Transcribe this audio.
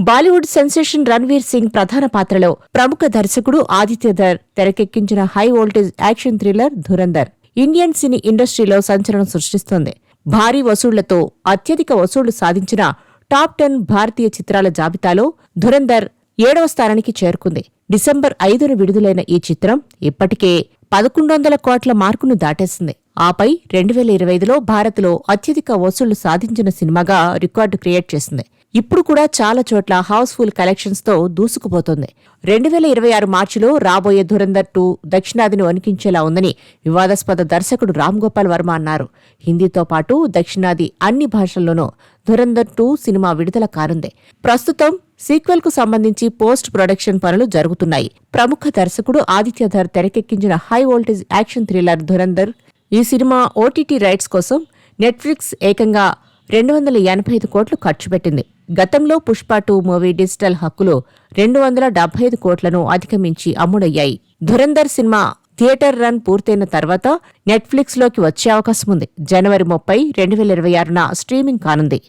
Bollywood sensation Ranveer Singh ప్రధాన పాత్రలో ప్రముఖ దర్శకుడు ఆదిత్య ధర్ తెరకెక్కించిన high voltage action thriller Dhurandhar Indian cine ఇండస్ట్రీలో సంచలనం సృష్టిస్తోంది. భారీ వసూళ్లతో అత్యధిక వసూళ్లు సాధించిన టాప్ 10 భారతీయ చిత్రాల జాబితాలో ధురంధర్ 7వ స్థానానికి చేరుకుంది. డిసెంబర్ 5న విడుదలైన ఈ చిత్రం ఇప్పటికే 1100 కోట్ల మార్కును దాటేసింది. ఆపై 2025లో భారత్లో అత్యధిక వసూళ్లు సాధించిన సినిమాగా రికార్డు క్రియేట్ చేసింది. ఇప్పుడు కూడా చాలా చోట్ల హౌస్ఫుల్ కలెక్షన్స్ తో దూసుకుపోతోంది. 2026 మార్చిలో రాబోయే ధురంధర్ 2 దక్షిణాదిని వణికించేలా ఉందని వివాదాస్పద దర్శకుడు రామ్ గోపాల్ వర్మ అన్నారు. హిందీతో పాటు దక్షిణాది అన్ని భాషల్లోనూ ధురంధర్ 2 సినిమా విడుదల కానుంది. ప్రస్తుతం సీక్వెల్ కు సంబంధించి పోస్ట్ ప్రొడక్షన్ పనులు జరుగుతున్నాయి. ప్రముఖ దర్శకుడు ఆదిత్య ధర్ తెరకెక్కించిన high voltage action thriller Dhurandhar ఈ సినిమా ఓటీటీ రైట్స్ కోసం నెట్ఫ్లిక్స్ ఏకంగా 285 కోట్లు ఖర్చు పెట్టింది. గతంలో పుష్ప 2 మూవీ డిజిటల్ హక్కులు 275 కోట్లను అధిగమించి అమ్ముడయ్యాయి. ధురంధర్ సినిమా థియేటర్ రన్ పూర్తయిన తర్వాత నెట్ఫ్లిక్స్లోకి వచ్చే అవకాశం ఉంది. జనవరి 30, 2026న స్ట్రీమింగ్ కానుంది.